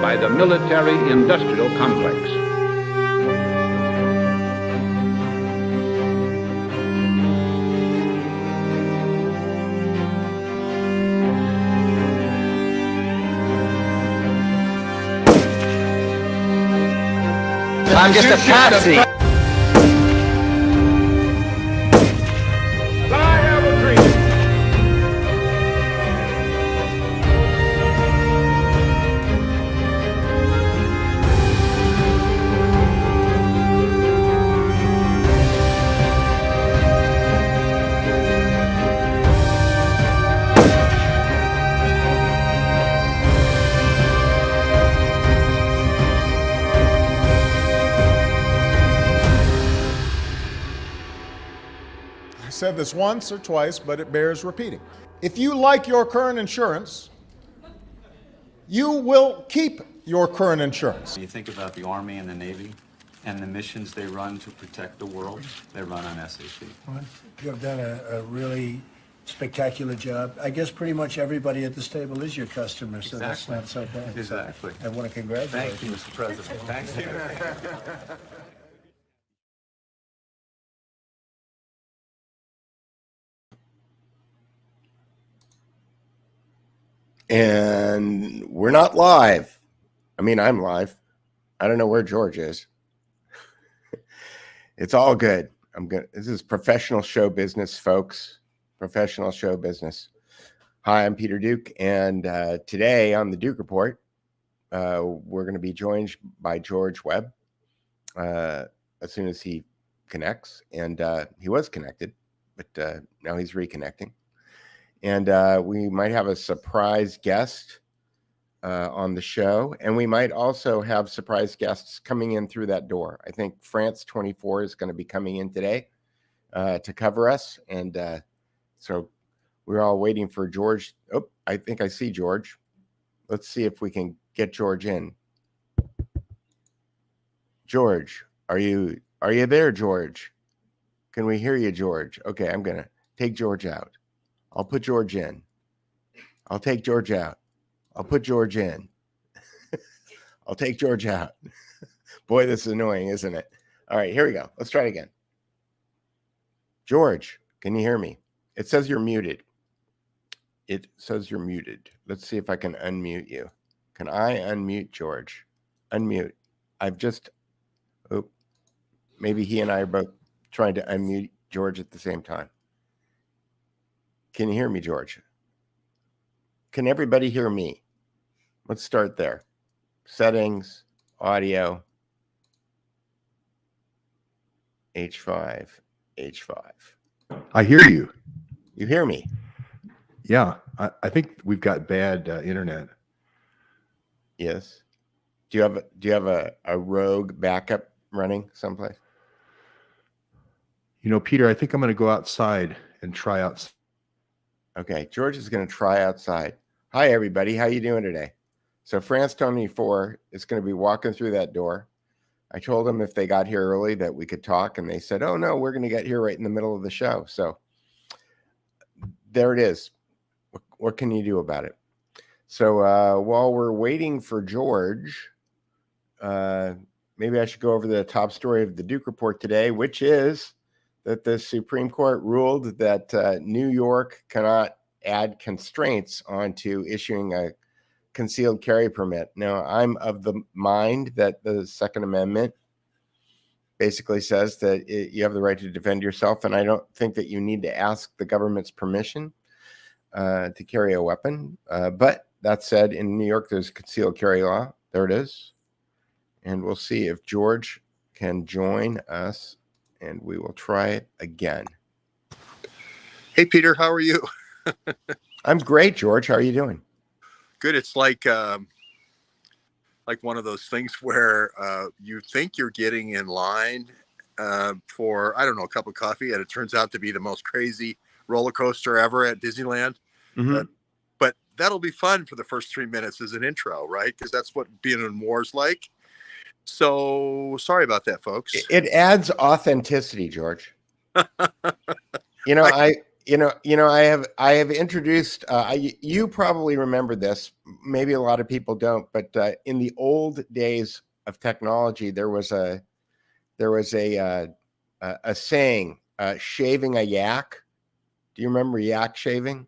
By the military-industrial complex. I'm just a patsy. I have a dream. I said this once or twice, but it bears repeating. If you like your current insurance, you will keep your current insurance. You think about the Army and the Navy and the missions they run to protect the world, they run on SAP. You have done a really spectacular job. I guess pretty much everybody at this table is your customer, so that's not so bad. Exactly. I want to congratulate Thank you, Mr. President. Thank you. And we're not live. I mean, I'm live. I don't know where George is. It's all good. I'm good. This is professional show business, folks. Professional show business. Hi, I'm Peter Duke, and today on the Duke Report, we're going to be joined by George Webb as soon as he connects, and he was connected, but now he's reconnecting. And we might have a surprise guest on the show, and we might also have surprise guests coming in through that door. I think France 24 is going to be coming in today to cover us, and so we're all waiting for George. Oh, I think I see George. Let's see if we can get George in. George, are you there, George? Can we hear you, George? Okay, I'm going to take George out. I'll put George in. I'll take George out. I'll put George in. I'll take George out. Boy, this is annoying, isn't it? All right, here we go. Let's try it again. George, can you hear me? It says you're muted. It says you're muted. Let's see if I can unmute you. Can I unmute George? Unmute. Maybe he and I are both trying to unmute George at the same time. Can you hear me, George? Can everybody hear me? Let's start there. Settings, audio, H5. I hear you. You hear me? Yeah, I think we've got bad internet. Yes. Do you have a rogue backup running someplace? You know, Peter, I think I'm going to go outside and try out. Okay, George is going to try outside. Hi, everybody. How you doing today? So France 24 is going to be walking through that door. I told them if they got here early that we could talk, and they said, "Oh no, we're going to get here right in the middle of the show." So there it is. What can you do about it? So while we're waiting for George, maybe I should go over the top story of the Duke Report today, which is that the Supreme Court ruled that New York cannot add constraints onto issuing a concealed carry permit. Now, I'm of the mind that the Second Amendment basically says that you have the right to defend yourself, and I don't think that you need to ask the government's permission to carry a weapon. But that said, in New York, there's a concealed carry law. There it is. And we'll see if George can join us, and we will try it again. Hey, Peter, how are you? I'm great, George. How are you doing? Good. It's like one of those things where you think you're getting in line for, I don't know, a cup of coffee, and it turns out to be the most crazy roller coaster ever at Disneyland. Mm-hmm. But that'll be fun for the first 3 minutes as an intro, right? Because that's what being in war's like. So sorry about that, folks. It adds authenticity, George. You know, I have introduced. You probably remember this. Maybe a lot of people don't. But in the old days of technology, there was a saying: "Shaving a yak." Do you remember yak shaving?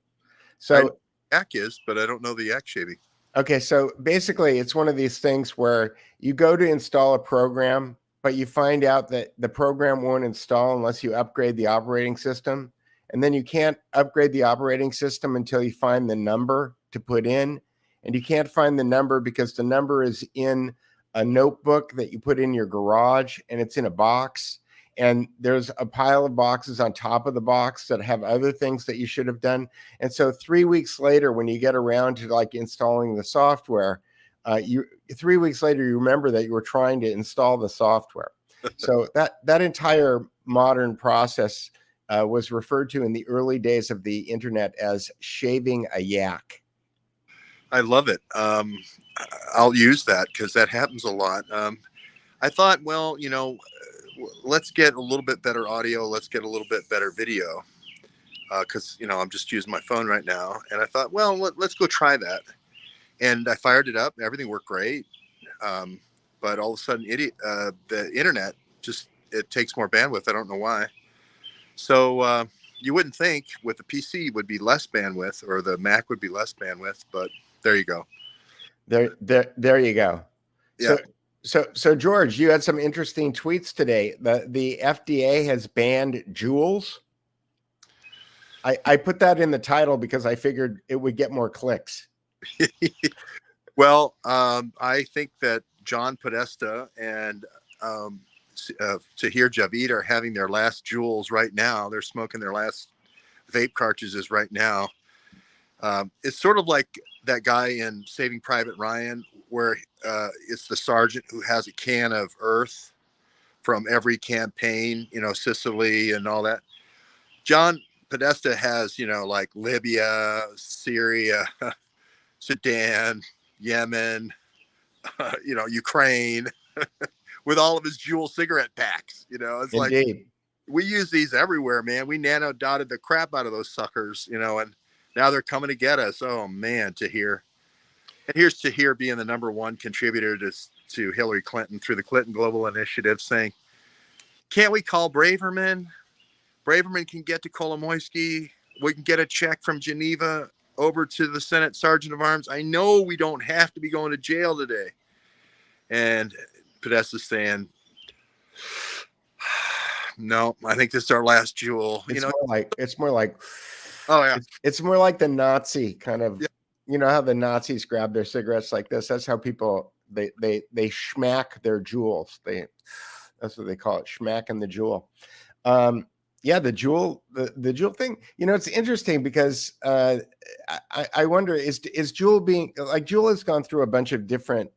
So yak is, but I don't know the yak shaving. Okay, so basically it's one of these things where you go to install a program, but you find out that the program won't install unless you upgrade the operating system. And then you can't upgrade the operating system until you find the number to put in. And you can't find the number because the number is in a notebook that you put in your garage, and it's in a box. And there's a pile of boxes on top of the box that have other things that you should have done. And so 3 weeks later, when you get around to like installing the software, 3 weeks later, you remember that you were trying to install the software. So that entire modern process was referred to in the early days of the internet as shaving a yak. I love it. I'll use that because that happens a lot. I thought, well, you know, let's get a little bit better audio. Let's get a little bit better video. Because, you know, I'm just using my phone right now. And I thought, well, let's go try that. And I fired it up. Everything worked great. But all of a sudden, the internet just, it takes more bandwidth. I don't know why. So you wouldn't think with the PC would be less bandwidth or the Mac would be less bandwidth. But there you go. There you go. Yeah. So George, you had some interesting tweets today. The FDA has banned JUULs. I put that in the title because I figured it would get more clicks. Well, I think that John Podesta and Tahir Javid are having their last JUULs right now. They're smoking their last vape cartridges right now. It's sort of like that guy in Saving Private Ryan, where it's the sergeant who has a can of earth from every campaign, you know, Sicily and all that. John Podesta has, you know, like Libya, Syria, Sudan, Yemen, you know, Ukraine, with all of his JUUL cigarette packs. You know, it's Indeed. like we use these everywhere, man. We nano dotted the crap out of those suckers, you know, and now they're coming to get us. Oh man, Tahir. And here's Tahir being the #1 contributor to Hillary Clinton through the Clinton Global Initiative, saying, can't we call Braverman? Braverman can get to Kolomoisky. We can get a check from Geneva over to the Senate Sergeant of Arms. I know we don't have to be going to jail today. And Podesta's saying, no, I think this is our last JUUL. It's more like, oh yeah, it's more like the Nazi kind of. Yeah. You know how the Nazis grab their cigarettes like this? That's how people they schmack their JUULs. That's what they call it, schmacking the JUUL. Yeah, the JUUL, the JUUL thing. You know, it's interesting because I wonder, is JUUL being like, JUUL has gone through a bunch of different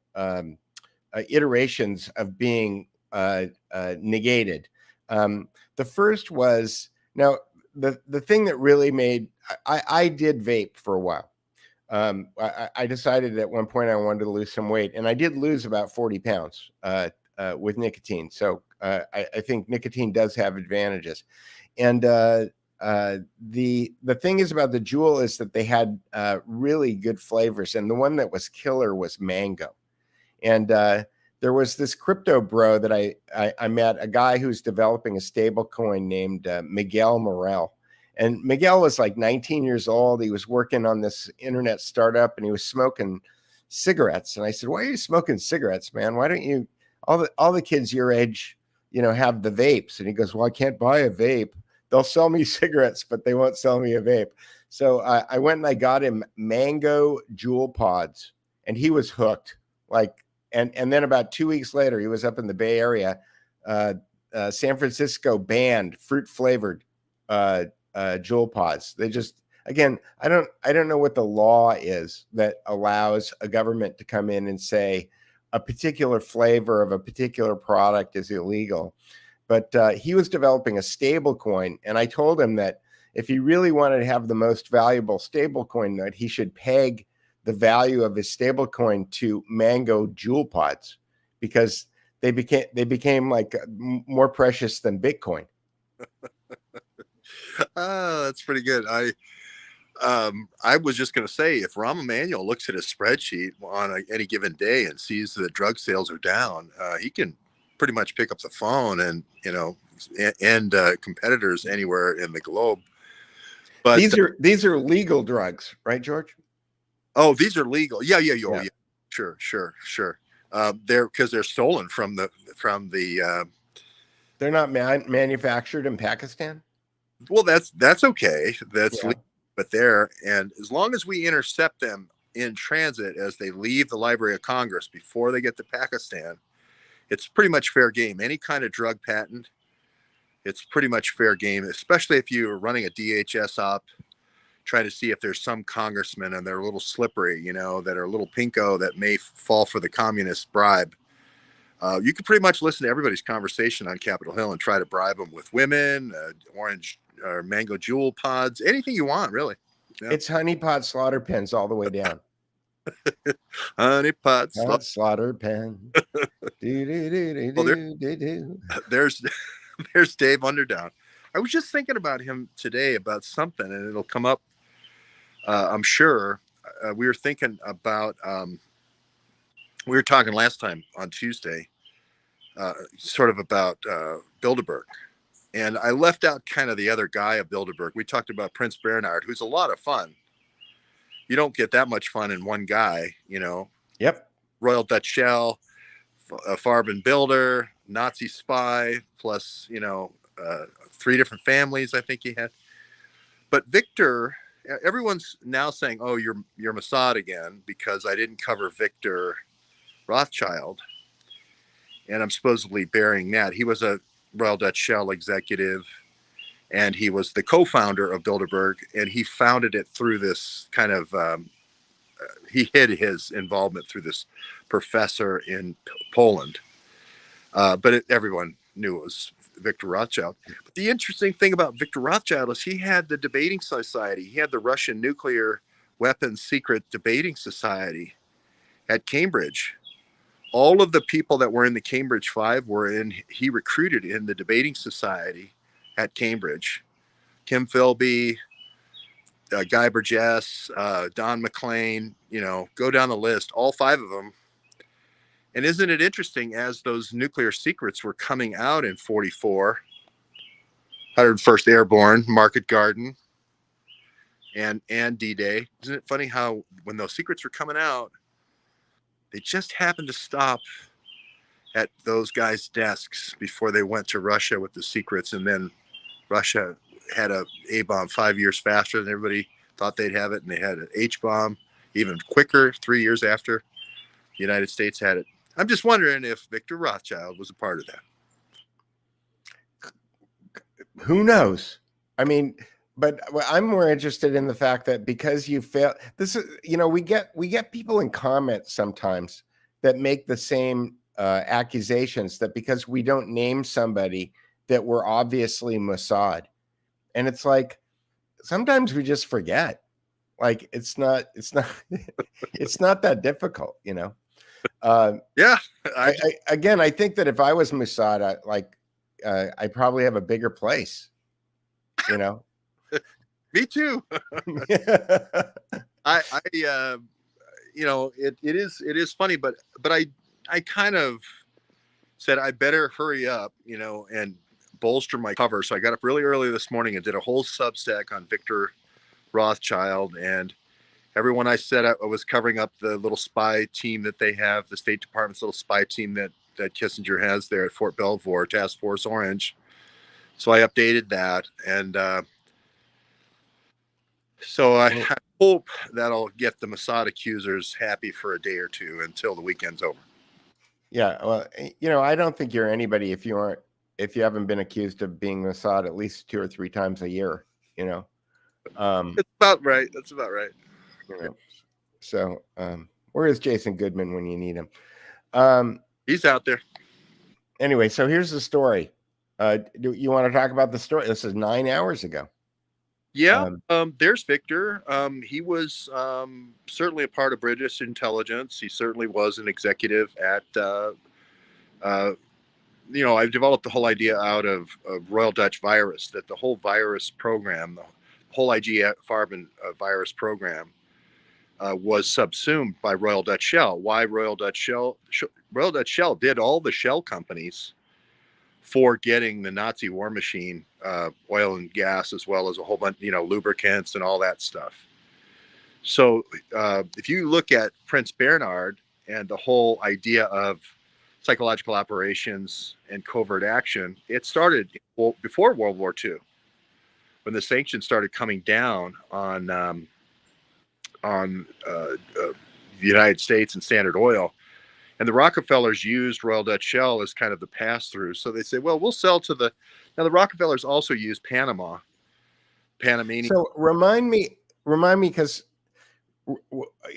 iterations of being negated. The first was, now the thing that really made, I did vape for a while. I decided at one point I wanted to lose some weight, and I did lose about 40 pounds with nicotine. So I think nicotine does have advantages. And the thing is about the JUUL is that they had really good flavors, and the one that was killer was mango. And there was this crypto bro that I met, a guy who's developing a stable coin named Miguel Morel. And Miguel was like 19 years old. He was working on this internet startup, and he was smoking cigarettes. And I said, "Why are you smoking cigarettes, man? Why don't you, all the kids your age, you know, have the vapes?" And he goes, "Well, I can't buy a vape. They'll sell me cigarettes, but they won't sell me a vape." So I went and I got him mango JUUL pods, and he was hooked. Like, and then about 2 weeks later, he was up in the Bay Area. San Francisco banned fruit flavored JUUL pods. They just, again, I don't know what the law is that allows a government to come in and say a particular flavor of a particular product is illegal. But he was developing a stable coin, and I told him that if he really wanted to have the most valuable stable coin, that he should peg the value of his stable coin to mango JUUL pods, because they became like more precious than Bitcoin. Oh, that's pretty good. I was just going to say, if Rahm Emanuel looks at a spreadsheet on any given day and sees that drug sales are down, he can pretty much pick up the phone and, you know, end competitors anywhere in the globe. But these are legal drugs, right, George? Oh, these are legal. Yeah. Yeah. Sure. They're because they're stolen from the. They're not manufactured in Pakistan. Well, that's okay. That's Yeah. legal, but and as long as we intercept them in transit as they leave the Library of Congress before they get to Pakistan, it's pretty much fair game. Any kind of drug patent, it's pretty much fair game, especially if you're running a DHS op, try to see if there's some congressmen, and they're a little slippery, you know, that are a little pinko that may fall for the communist bribe. You can pretty much listen to everybody's conversation on Capitol Hill and try to bribe them with women, orange or mango JUUL pods, anything you want, really. Yeah. It's honeypot slaughter pens all the way down. Honeypot slaughter pen. There's Dave Underdown. I was just thinking about him today about something, and it'll come up. I'm sure. We were thinking about. We were talking last time on Tuesday, sort of about Bilderberg, and I left out kind of the other guy of Bilderberg. We talked about Prince Bernhard, who's a lot of fun. You don't get that much fun in one guy, you know. Yep. Royal Dutch Shell, Farben Builder, Nazi spy, plus, you know, 3 different families I think he had. But Victor, everyone's now saying, "Oh, you're Mossad again," because I didn't cover Victor Rothschild, and I'm supposedly burying that. He was a Royal Dutch Shell executive, and he was the co-founder of Bilderberg, and he founded it through this kind of he hid his involvement through this professor in Poland, but everyone knew it was Victor Rothschild. But the interesting thing about Victor Rothschild is he had the debating society. He had the Russian nuclear weapons secret debating society at Cambridge. All of the people that were in the Cambridge Five he recruited in the debating society at Cambridge. Kim Philby, Guy Burgess, Don McLean, you know, go down the list, all 5 of them. And isn't it interesting, as those nuclear secrets were coming out in 44, 101st Airborne, Market Garden, and D-Day, isn't it funny how when those secrets were coming out, they just happened to stop at those guys' desks before they went to Russia with the secrets, and then Russia had a A-bomb 5 years faster than everybody thought they'd have it, and they had an H-bomb even quicker 3 years after the United States had it. I'm just wondering if Victor Rothschild was a part of that. Who knows? I mean, but I'm more interested in the fact that because you fail, this is, we get people in comments sometimes that make the same accusations that because we don't name somebody that we're obviously Mossad. And it's like, sometimes we just forget. Like, it's not it's not that difficult, Yeah. I think that if I was Mossad, I probably have a bigger place, Me too. It is funny, but I kind of said I better hurry up, and bolster my cover. So I got up really early this morning and did a whole Substack on Victor Rothschild, and everyone I said I was covering up the little spy team that they have, the State Department's little spy team that Kissinger has there at Fort Belvoir, Task Force Orange. So I updated that, and so I hope that'll get the Mossad accusers happy for a day or two until the weekend's over. Yeah, well, I don't think you're anybody if you haven't been accused of being Mossad at least 2 or 3 times a year. It's about right. That's about right. So, where is Jason Goodman when you need him? He's out there. Anyway, so here's the story. Do you want to talk about the story? This is 9 hours ago. Yeah. There's Victor. He was certainly a part of British intelligence. He certainly was an executive at. I've developed the whole idea out of Royal Dutch Virus, that the whole virus program, the whole IG Farben virus program, was subsumed by Royal Dutch Shell. Why Royal Dutch Shell? Royal Dutch Shell did all the shell companies for getting the Nazi war machine, oil and gas, as well as a whole bunch, lubricants and all that stuff. So if you look at Prince Bernhard and the whole idea of psychological operations and covert action, it started before World War II, when the sanctions started coming down on the United States and Standard Oil. And the Rockefellers used Royal Dutch Shell as kind of the pass-through. So they say, well, we'll sell to now the Rockefellers also used Panama. Panamanian. So remind me, because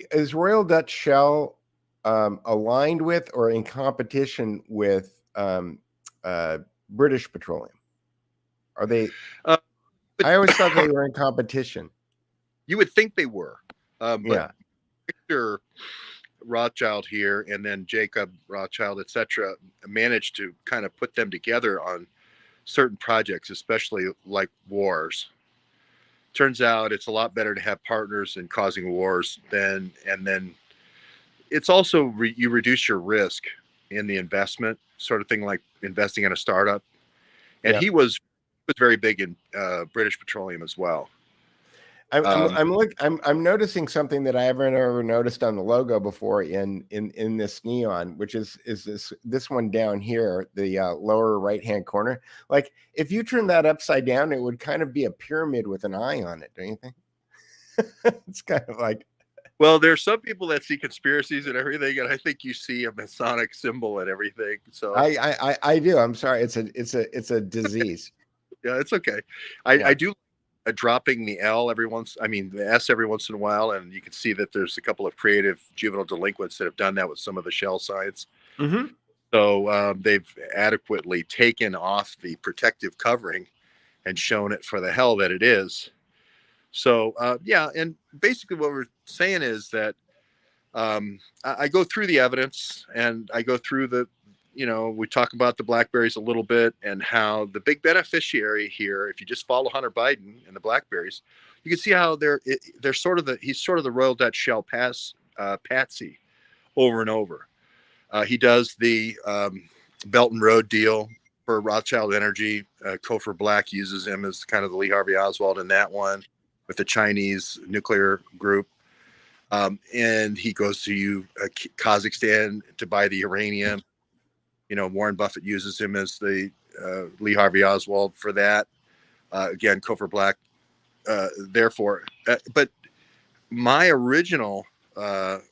is Royal Dutch Shell aligned with or in competition with British Petroleum? Are they? I always thought they were in competition. You would think they were. But yeah. Victor Rothschild here, and then Jacob Rothschild, etc., managed to kind of put them together on certain projects, especially like wars. Turns out it's a lot better to have partners in causing wars and then it's also you reduce your risk in the investment, sort of thing like investing in a startup. And he was very big in British Petroleum as well. I'm noticing something that I haven't ever noticed on the logo before in this neon, which is this one down here, the lower right hand corner. Like if you turn that upside down, it would kind of be a pyramid with an eye on it, don't you think? It's kind of like. Well, there's some people that see conspiracies and everything, and I think you see a Masonic symbol and everything. So I do. I'm sorry. It's a disease. Yeah, it's okay. I do. Dropping the the S every once in a while, and you can see that there's a couple of creative juvenile delinquents that have done that with some of the shell signs. Mm-hmm. So they've adequately taken off the protective covering and shown it for the hell that it is. So and basically what we're saying is that I go through the evidence and I go through we talk about the Blackberries a little bit and how the big beneficiary here, if you just follow Hunter Biden and the Blackberries, you can see how he's sort of the Royal Dutch Shell patsy over and over. He does the Belt and Road deal for Rothschild Energy. Cofer Black uses him as kind of the Lee Harvey Oswald in that one with the Chinese nuclear group. And he goes to Kazakhstan to buy the uranium. Warren Buffett uses him as the Lee Harvey Oswald for that. Again, Cofer Black. But my original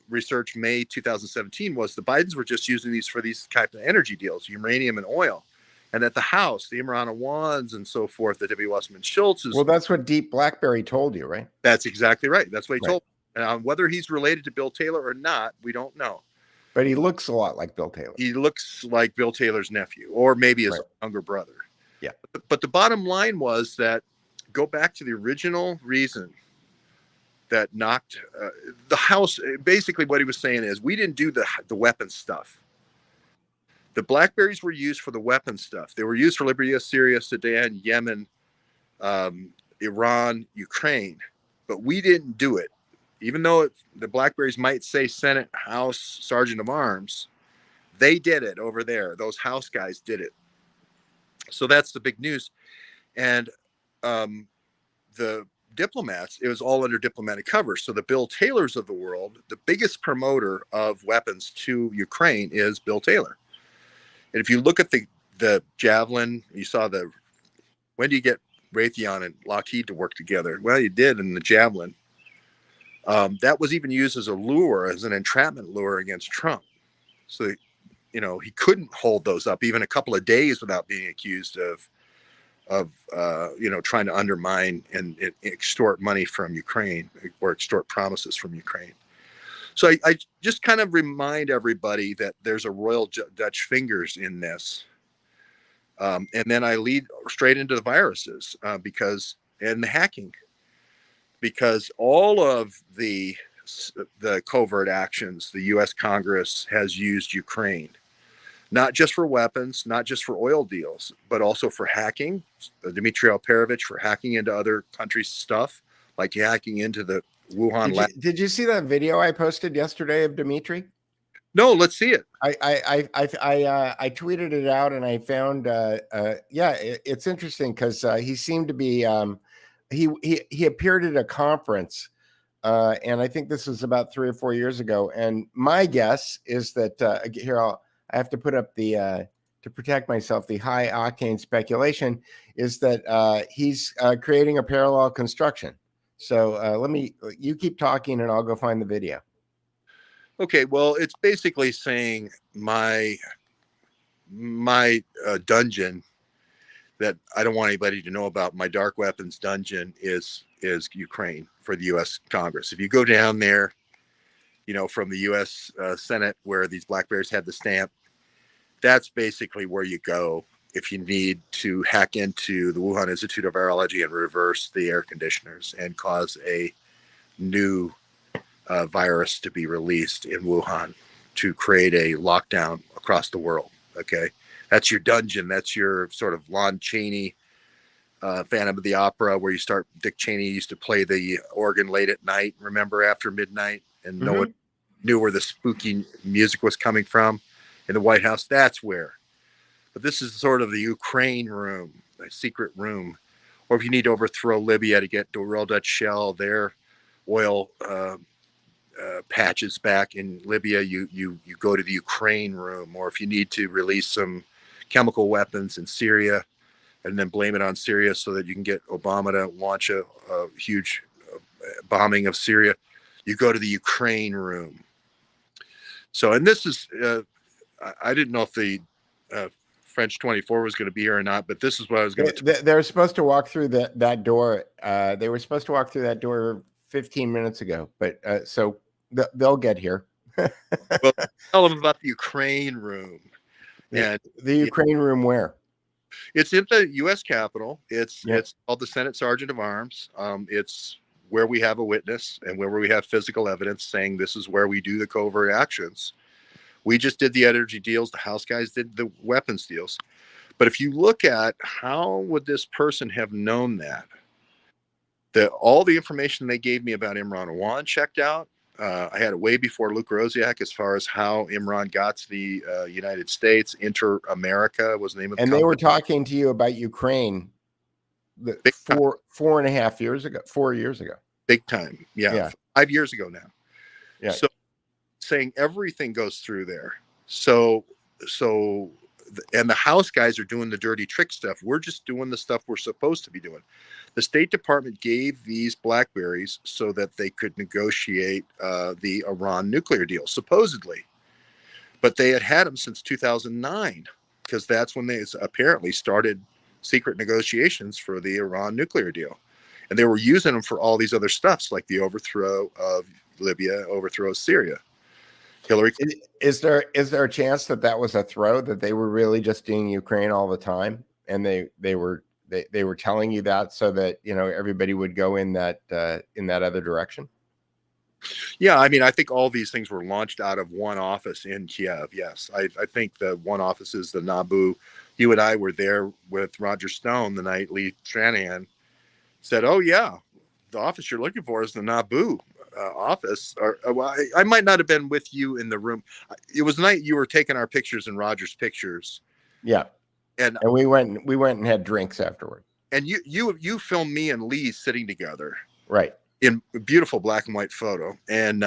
research, May 2017, was the Bidens were just using these for these types of energy deals, uranium and oil. and that the House, the Imran Awans and so forth, the W. Westman Schultz is. Well, that's what Deep Blackberry told you, right? That's exactly right. That's what he Right. told me. Whether he's related to Bill Taylor or not, we don't know. But he looks a lot like Bill Taylor. He looks like Bill Taylor's nephew, or maybe his Right. younger brother. Yeah. But the bottom line was that, go back to the original reason that knocked the House. Basically, what he was saying is, we didn't do the weapons stuff. The Blackberries were used for the weapons stuff. They were used for Libya, Syria, Sudan, Yemen, Iran, Ukraine. But we didn't do it. Even though the Blackberries might say Senate, House, Sergeant of Arms, they did it over there. Those House guys did it. So that's the big news. And the diplomats, it was all under diplomatic cover. So the Bill Taylors of the world, the biggest promoter of weapons to Ukraine is Bill Taylor. And if you look at the Javelin, you saw when do you get Raytheon and Lockheed to work together? Well, you did in the Javelin. That was even used as a lure, as an entrapment lure against Trump. So, he couldn't hold those up even a couple of days without being accused of trying to undermine and extort money from Ukraine, or extort promises from Ukraine. So I just kind of remind everybody that there's a royal Dutch fingers in this. And then I lead straight into the viruses and the hacking, because all of the covert actions, the U.S. Congress has used Ukraine, not just for weapons, not just for oil deals, but also for hacking. Dmitry Alperovich for hacking into other countries' stuff, like hacking into the Wuhan lab. Did you see that video I posted yesterday of Dmitry? No, let's see it. I tweeted it out, and I found it's interesting because he seemed to be he appeared at a conference, and I think this was about 3 or 4 years ago. And my guess is that I have to put up the to protect myself, the high octane speculation is that he's creating a parallel construction. So you keep talking and I'll go find the video. Okay, well, it's basically saying my dungeon that I don't want anybody to know about, my dark weapons dungeon, is Ukraine for the U.S. Congress. If you go down there, from the U.S. Senate, where these Blackberries had the stamp, that's basically where you go if you need to hack into the Wuhan Institute of Virology and reverse the air conditioners and cause a new virus to be released in Wuhan to create a lockdown across the world. Okay, that's your dungeon. That's your sort of Lon Chaney, Phantom of the Opera, where Dick Cheney used to play the organ late at night, remember, after midnight, and no one knew where the spooky music was coming from in the White House. That's where. But this is sort of the Ukraine room, a secret room. Or if you need to overthrow Libya to get the Royal Dutch Shell, their oil patches back in Libya, you go to the Ukraine room. Or if you need to release some chemical weapons in Syria and then blame it on Syria so that you can get Obama to launch a huge bombing of Syria, you go to the Ukraine room. So, and this is, I didn't know if the French 24 was going to be here or not, but this is what I was going to. They're supposed to walk through that door. They were supposed to walk through that door 15 minutes ago, but so they'll get here. Well, tell them about the Ukraine room. And the Ukraine room where? It's in the U.S. Capitol. It's called the Senate Sergeant of Arms. It's where we have a witness and where we have physical evidence saying this is where we do the covert actions. We just did the energy deals. The House guys did the weapons deals. But if you look at how would this person have known that all the information they gave me about Imran Awan checked out. I had it way before Luke Rosiak as far as how Imran got to the United States. Inter-America was the name of the company. And they were talking to you about Ukraine 4.5 years ago, 4 years ago. Big time. Yeah. 5 years ago now. Yeah. So saying everything goes through there. So and the House guys are doing the dirty trick stuff. We're just doing the stuff we're supposed to be doing. The State Department gave these Blackberries so that they could negotiate the Iran nuclear deal, supposedly. But they had them since 2009. because that's when they apparently started secret negotiations for the Iran nuclear deal. And they were using them for all these other stuffs, like the overthrow of Libya, overthrow of Syria. Hillary. Is there a chance that that was a throw, that they were really just doing Ukraine all the time, and they were telling you that so that, you know, everybody would go in that other direction? Yeah, I mean, I think all these things were launched out of one office in Kiev. Yes, I think the one office is the Nabu. You and I were there with Roger Stone the night Lee Stranahan said, "Oh yeah, the office you're looking for is the Nabu office." Or well, I might not have been with you in the room. It was the night you were taking our pictures and Roger's pictures. Yeah, and we went and had drinks afterward. And you filmed me and Lee sitting together, right, in a beautiful black and white photo. And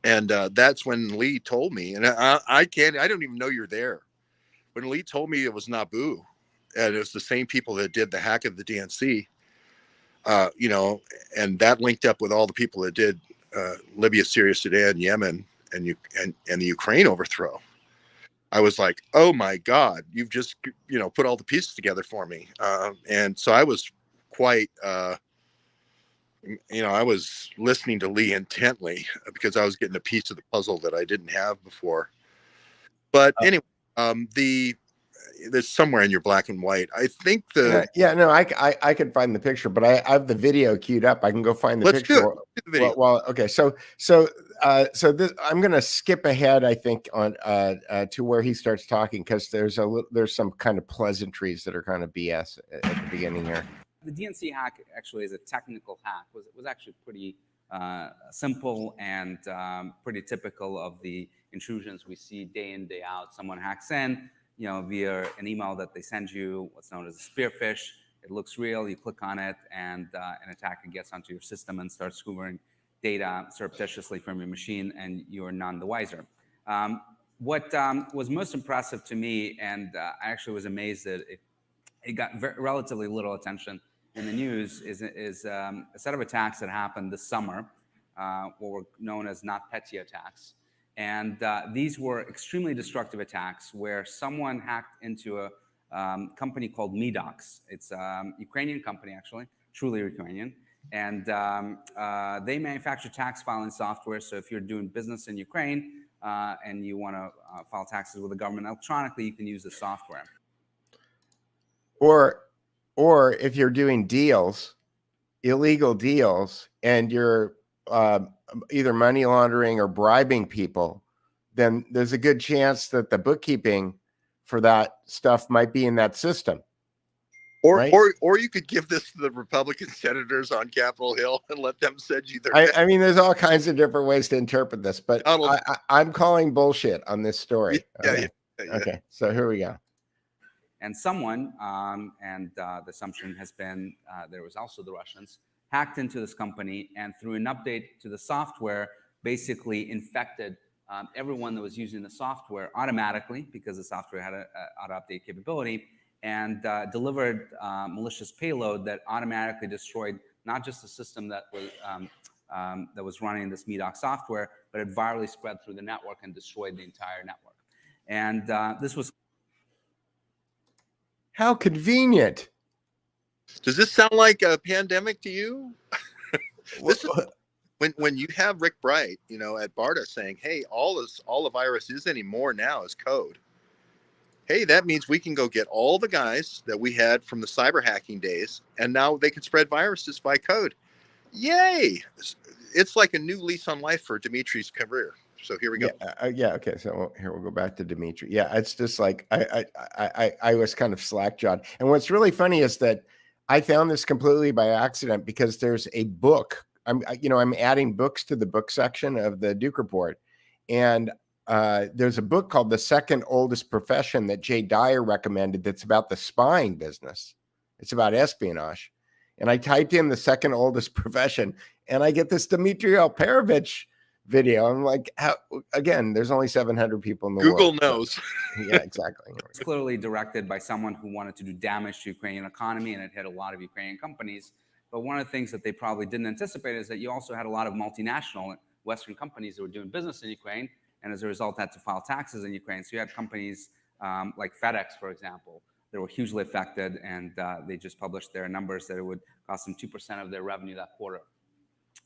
that's when Lee told me, and I don't even know you're there. When Lee told me it was Nabu, and it was the same people that did the hack of the DNC, you know, and that linked up with all the people that did Libya, Syria, Sudan, Yemen, and the Ukraine overthrow. I was like, oh my God, you've just, you know, put all the pieces together for me. And so I was quite, you know, I was listening to Lee intently because I was getting a piece of the puzzle that I didn't have before. But anyway, there's somewhere in your black and white. I think I could find the picture, but I have the video queued up. I can go find the picture. Let's do the video. Well, okay. So this, I'm going to skip ahead, I think, on to where he starts talking, because there's some kind of pleasantries that are kind of BS at the beginning here. The DNC hack actually is a technical hack. Was actually pretty simple and pretty typical of the intrusions we see day in, day out. Someone hacks in, you know, via an email that they send you, what's known as a spearfish. It looks real. You click on it, and an attacker gets onto your system and starts hoovering data surreptitiously from your machine, and you are none the wiser. What was most impressive to me, and I actually was amazed that it got relatively little attention in the news, is a set of attacks that happened this summer, what were known as NotPetya attacks. And these were extremely destructive attacks where someone hacked into a company called Medox. It's a Ukrainian company, actually, truly Ukrainian. And they manufacture tax filing software. So if you're doing business in Ukraine and you want to file taxes with the government electronically, you can use the software. Or if you're doing deals, illegal deals, and you're either money laundering or bribing people, then there's a good chance that the bookkeeping for that stuff might be in that system. Or, right? or you could give this to the Republican senators on Capitol Hill and let them send you their. I mean, there's all kinds of different ways to interpret this, but I'm calling bullshit on this story. Okay. Okay, so here we go. And someone, and the assumption has been there was also the Russians, hacked into this company, and through an update to the software, basically infected everyone that was using the software automatically, because the software had an auto-update capability, and delivered malicious payload that automatically destroyed not just the system that was running this Medox software, but it virally spread through the network and destroyed the entire network. And this was... How convenient. Does this sound like a pandemic to you? This is when you have Rick Bright, you know, at BARDA saying, hey, all a virus is anymore now is code. Hey, that means we can go get all the guys that we had from the cyber hacking days, and now they can spread viruses by code. Yay! It's like a new lease on life for Dimitri's career. So here we go. Yeah. Okay. So here we'll go back to Dimitri. Yeah. It's just like, I was kind of slack-jawed. And what's really funny is that I found this completely by accident, because there's a book. I'm adding books to the book section of the Duke Report. And there's a book called The Second Oldest Profession that Jay Dyer recommended. That's about the spying business. It's about espionage. And I typed in the second oldest profession, and I get this Dmitry Alperovitch video. I'm like, how, again, there's only 700 people in the Google world. Knows. So, yeah, exactly. It's clearly directed by someone who wanted to do damage to Ukrainian economy, and it hit a lot of Ukrainian companies. But one of the things that they probably didn't anticipate is that you also had a lot of multinational Western companies that were doing business in Ukraine, and as a result had to file taxes in Ukraine. So you had companies like FedEx, for example. They were hugely affected, and they just published their numbers that it would cost them 2% of their revenue that quarter,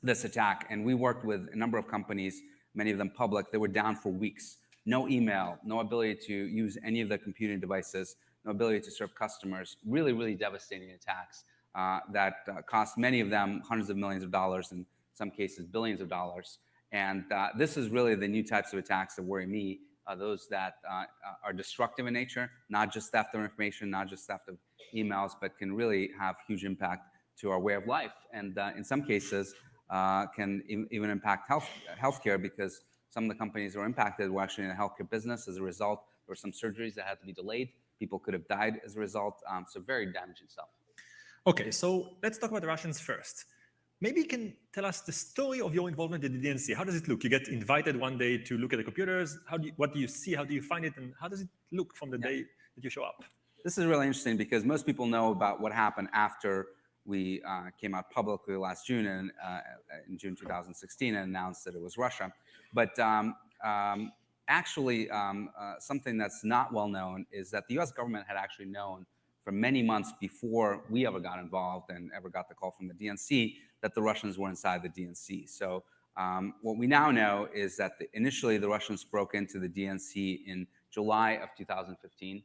this attack. And we worked with a number of companies, many of them public. They were down for weeks. No email, no ability to use any of their computing devices, no ability to serve customers. Really, really devastating attacks that cost many of them hundreds of millions of dollars, in some cases billions of dollars. And this is really the new types of attacks that worry me, those that are destructive in nature, not just theft of information, not just theft of emails, but can really have huge impact to our way of life. And in some cases, can even impact healthcare, because some of the companies that were impacted were actually in the healthcare business. As a result, there were some surgeries that had to be delayed. People could have died as a result. So very damaging stuff. Okay, so let's talk about the Russians first. Maybe you can tell us the story of your involvement in the DNC. How does it look? You get invited one day to look at the computers. What do you see? How do you find it? And how does it look from the day that you show up? This is really interesting because most people know about what happened after we came out publicly last June, in June 2016, and announced that it was Russia. But actually, something that's not well known is that the US government had actually known for many months before we ever got involved and ever got the call from the DNC that the Russians were inside the DNC. So what we now know is that initially the Russians broke into the DNC in July of 2015.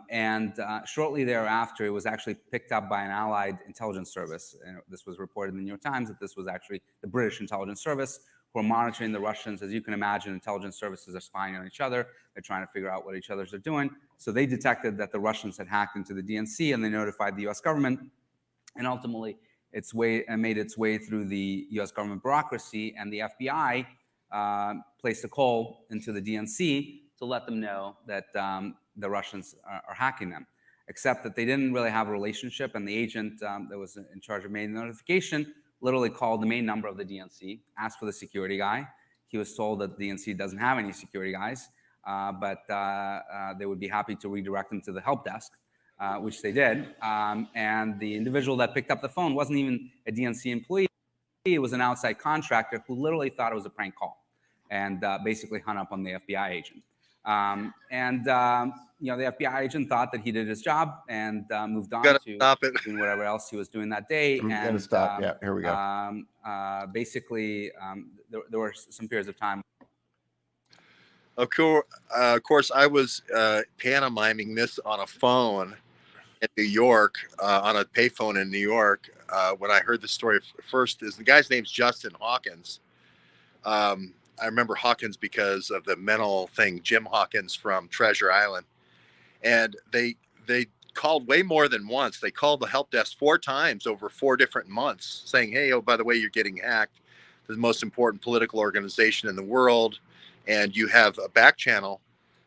And shortly thereafter, it was actually picked up by an allied intelligence service. And this was reported in the New York Times that this was actually the British intelligence service who are monitoring the Russians. As you can imagine, intelligence services are spying on each other. They're trying to figure out what each other are doing. So they detected that the Russians had hacked into the DNC, and they notified the US government. And ultimately, made its way through the US government bureaucracy, and the FBI placed a call into the DNC to let them know that the Russians are hacking them, except that they didn't really have a relationship, and the agent that was in charge of making the notification literally called the main number of the DNC, asked for the security guy. He was told that the DNC doesn't have any security guys, but they would be happy to redirect him to the help desk, which they did. And the individual that picked up the phone wasn't even a DNC employee. It was an outside contractor who literally thought it was a prank call, and basically hung up on the FBI agent. The FBI agent thought that he did his job and moved on to doing whatever else he was doing that day. I'm going to stop. Yeah, here we go. There were some periods of time. Of course, I was pantomiming this on a phone in New York, on a payphone in New York. When I heard the story first, the guy's name's Justin Hawkins. I remember Hawkins because of the mental thing, Jim Hawkins from Treasure Island. And they called way more than once. They called the help desk 4 times over 4 different months saying, hey, oh, by the way, you're getting hacked. The most important political organization in the world. And you have a back channel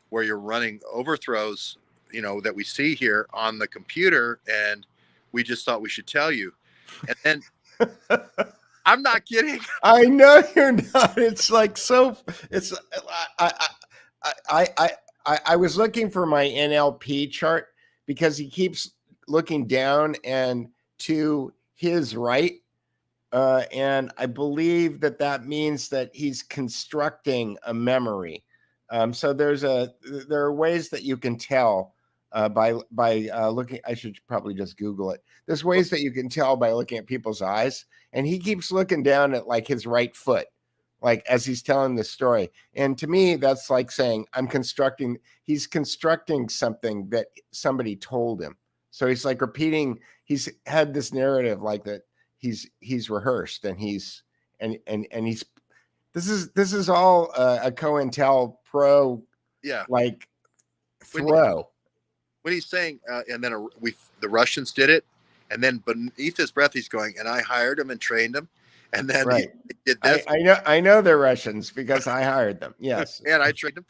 where you're running overthrows, that we see here on the computer. And we just thought we should tell you. And then I'm not kidding. I know you're not. It's like so. It's I was looking for my NLP chart because he keeps looking down and to his right, and I believe that means that he's constructing a memory. So there are ways that you can tell by looking. I should probably just Google it. There's ways that you can tell by looking at people's eyes. And he keeps looking down at like his right foot, like as he's telling the story. And to me, that's like saying he's constructing something that somebody told him. So he's like repeating, he's had this narrative like that he's rehearsed and he's this is all a COINTELPRO like throw. When he's saying, and then the Russians did it. And then beneath his breath, he's going, and I hired him and trained him. And then he did this. I know they're Russians because I hired them. Yes. And I trained them.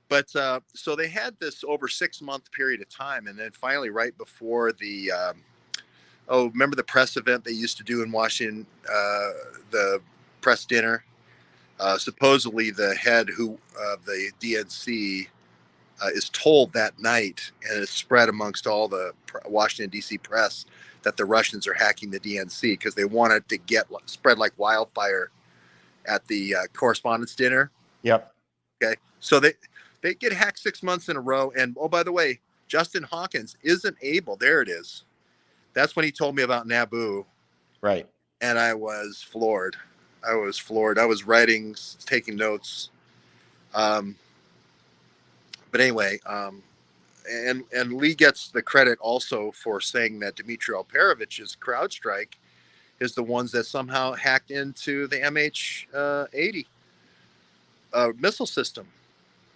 But so they had this over 6-month period of time. And then finally, right before the, remember the press event they used to do in Washington, the press dinner? Supposedly the head of the DNC is told that night, and it's spread amongst all the Washington, D.C. press, that the Russians are hacking the DNC because they wanted to spread like wildfire at the correspondence dinner. Yep. Okay. So they They get hacked 6 months in a row. And oh, by the way, Justin Hawkins isn't able. There it is. That's when he told me about Naboo. Right. And I was floored. I was writing, taking notes. But anyway, and Lee gets the credit also for saying that Dmitry Alperovich's CrowdStrike is the ones that somehow hacked into the MH-80 missile system.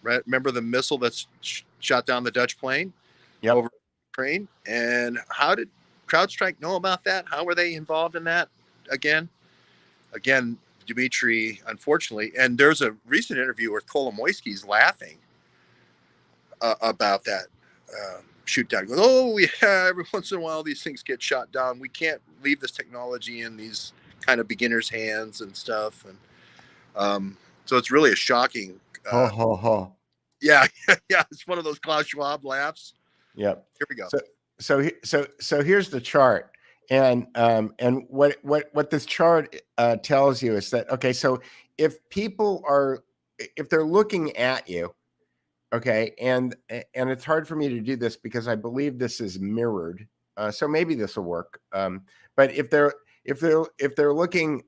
Right? Remember the missile that's shot down the Dutch plane over Ukraine? And how did CrowdStrike know about that? How were they involved in that? Again, Dmitry, unfortunately, and there's a recent interview where Kolomoisky's laughing about that shoot down. He goes, oh yeah, every once in a while these things get shot down. We can't leave this technology in these kind of beginners' hands and stuff. And so it's really a shocking. Yeah, yeah. It's one of those Klaus Schwab laughs. Yep. Here we go. So here's the chart, and what this chart tells you is that, okay, so if they're looking at you, okay, and it's hard for me to do this because I believe this is mirrored, so maybe this will work. But if they're looking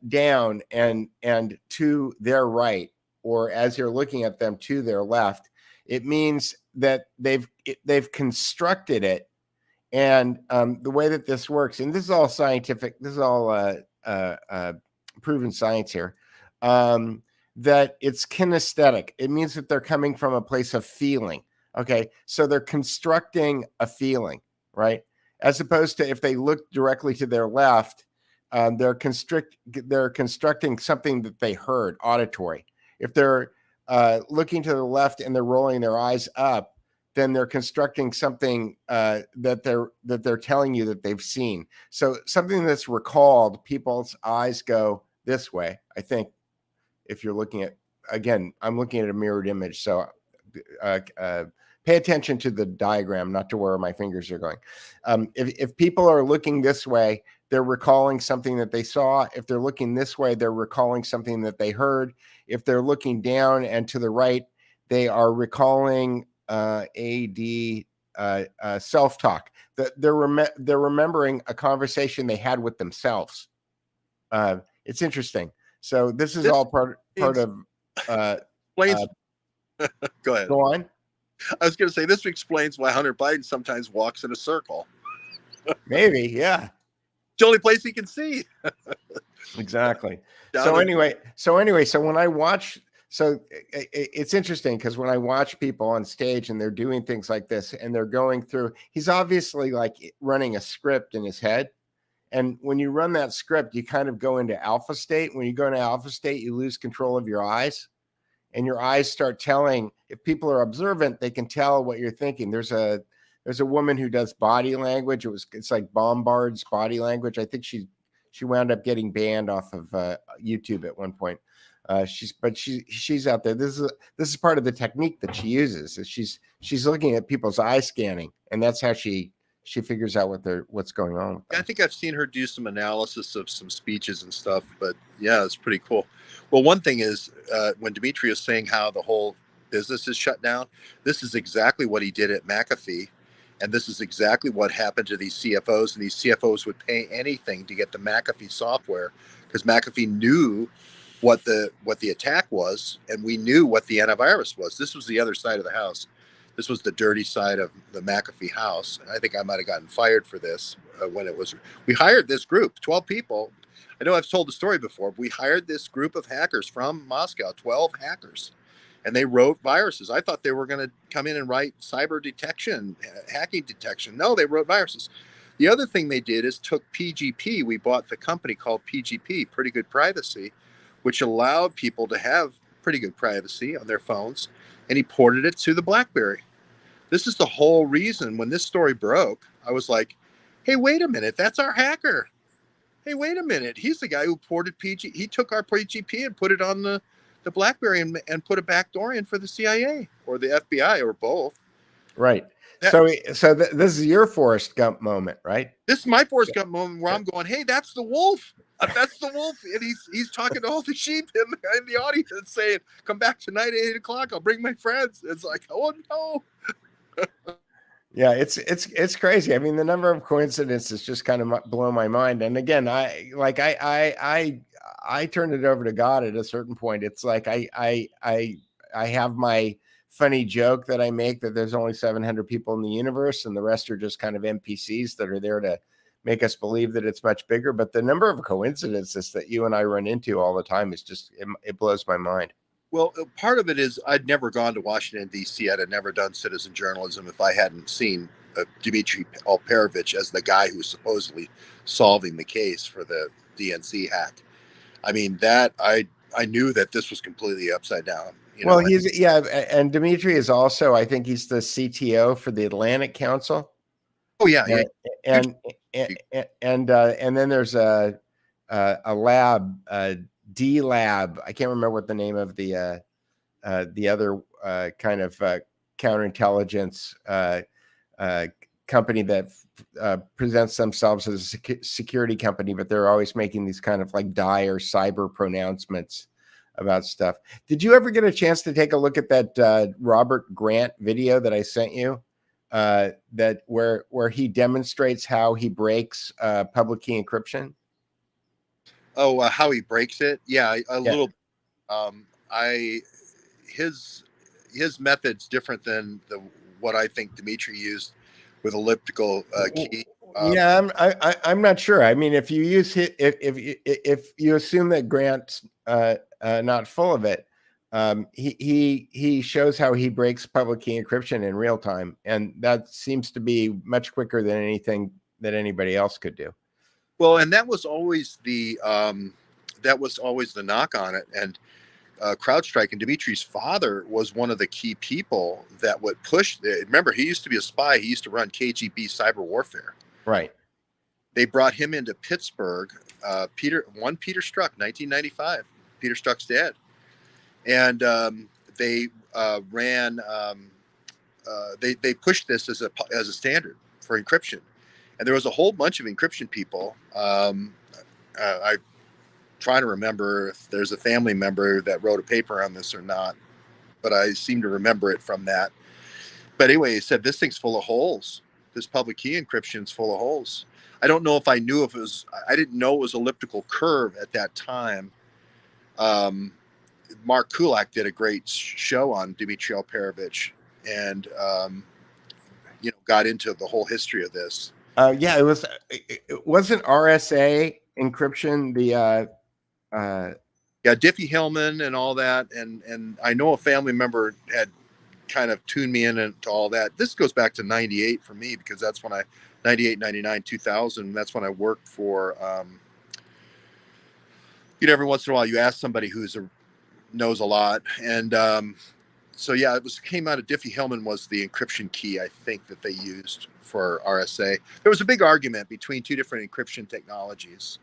down and to their right, or as you're looking at them to their left, it means that they've constructed it. And the way that this works, and this is all scientific, this is all proven science here, that it's kinesthetic. It means that they're coming from a place of feeling. Okay, so they're constructing a feeling, right? As opposed to if they look directly to their left, they're constructing something that they heard, auditory. If they're looking to the left and they're rolling their eyes up, then they're constructing something that they're telling you that they've seen. So something that's recalled, people's eyes go this way. I think if you're looking at, again, I'm looking at a mirrored image. So pay attention to the diagram, not to where my fingers are going. If people are looking this way, they're recalling something that they saw. If they're looking this way, they're recalling something that they heard. If they're looking down and to the right, they are recalling self-talk. They're remembering a conversation they had with themselves. It's interesting. So this is all part of. Go ahead. Go on. I was going to say this explains why Hunter Biden sometimes walks in a circle. Maybe, yeah. It's the only place he can see. Exactly. So when I watch, it's interesting because when I watch people on stage and they're doing things like this and they're going through, he's obviously like running a script in his head. And when you run that script, you kind of go into alpha state. When you go into alpha state, you lose control of your eyes, and your eyes start telling. If people are observant, they can tell what you're thinking. There's a woman who does body language. It's like Bombard's body language. I think she wound up getting banned off of YouTube at one point. She's out there. This is part of the technique that she uses. Is she's looking at people's eye scanning, and that's how she figures out what's going on with them. I think I've seen her do some analysis of some speeches and stuff, but yeah, it's pretty cool. Well, one thing is when Dmitry is saying how the whole business is shut down, this is exactly what he did at McAfee. And this is exactly what happened to these CFOs. And these CFOs would pay anything to get the McAfee software because McAfee knew what the attack was, and we knew what the antivirus was. This was the other side of the house. This was the dirty side of the McAfee house. And I think I might have gotten fired for this when it was. We hired this group, 12 people. I know I've told the story before. But we hired this group of hackers from Moscow, 12 hackers. And they wrote viruses. I thought they were going to come in and write cyber detection, hacking detection. No, they wrote viruses. The other thing they did is took PGP. We bought the company called PGP, Pretty Good Privacy, which allowed people to have pretty good privacy on their phones. And he ported it to the BlackBerry. This is the whole reason when this story broke, I was like, hey, wait a minute. That's our hacker. Hey, wait a minute. He's the guy who ported PG. He took our PGP and put it on the BlackBerry and put a backdoor in for the CIA or the FBI or both. Right. So this is your Forrest Gump moment, right? This is my Forrest Gump moment where I'm going, hey, that's the wolf. That's the wolf, and he's talking to all the sheep in the audience, saying, "Come back tonight at 8 o'clock. I'll bring my friends." It's like, oh no. Yeah, it's crazy. I mean, the number of coincidences just kind of blow my mind. And again, I turned it over to God at a certain point. It's like I have my funny joke that I make that there's only 700 people in the universe, and the rest are just kind of NPCs that are there to make us believe that it's much bigger. But the number of coincidences that you and I run into all the time is just it blows my mind. Well, part of it is I'd never gone to Washington, D.C. I'd have never done citizen journalism if I hadn't seen Dmitry Alperovitch as the guy who was supposedly solving the case for the DNC hack. I mean, that I knew that this was completely upside down. Well, and Dmitry is also, I think he's the CTO for the Atlantic Council. Oh yeah, yeah. And then there's a lab, D Lab. I can't remember what the name of the other kind of counterintelligence company that presents themselves as a security company, but they're always making these kind of like dire cyber pronouncements about stuff. Did you ever get a chance to take a look at that Robert Grant video that I sent you? That where he demonstrates how he breaks public key encryption. Oh, how he breaks it? Yeah, a little. His method's different than what I think Dmitry used with elliptical key. Yeah, I'm not sure. I mean, if you use if you assume that Grant's not full of it, he shows how he breaks public key encryption in real time, and that seems to be much quicker than anything that anybody else could do. Well, and that was always the knock on it. And CrowdStrike and Dmitry's father was one of the key people that would push. Remember, he used to be a spy. He used to run KGB cyber warfare. Right. They brought him into Pittsburgh. Peter Strzok, 1995. Peter Strzok's dad, and they ran. They pushed this as a standard for encryption, and there was a whole bunch of encryption people. I'm trying to remember if there's a family member that wrote a paper on this or not, but I seem to remember it from that. But anyway, he said this thing's full of holes. This public key encryption's full of holes. I don't know if I knew if it was. I didn't know it was elliptical curve at that time. Mark Kulak did a great show on Dmitry Alperovitch, and got into the whole history of this. Yeah, it wasn't RSA encryption. The Diffie-Hellman and all that, and I know a family member had kind of tuned me in into all that. This goes back to 98 for me, because that's when 98, 99, 2000, that's when I worked for every once in a while you ask somebody knows a lot, and so yeah, it came out of Diffie-Hellman was the encryption key, I think, that they used for RSA. There was a big argument between two different encryption technologies.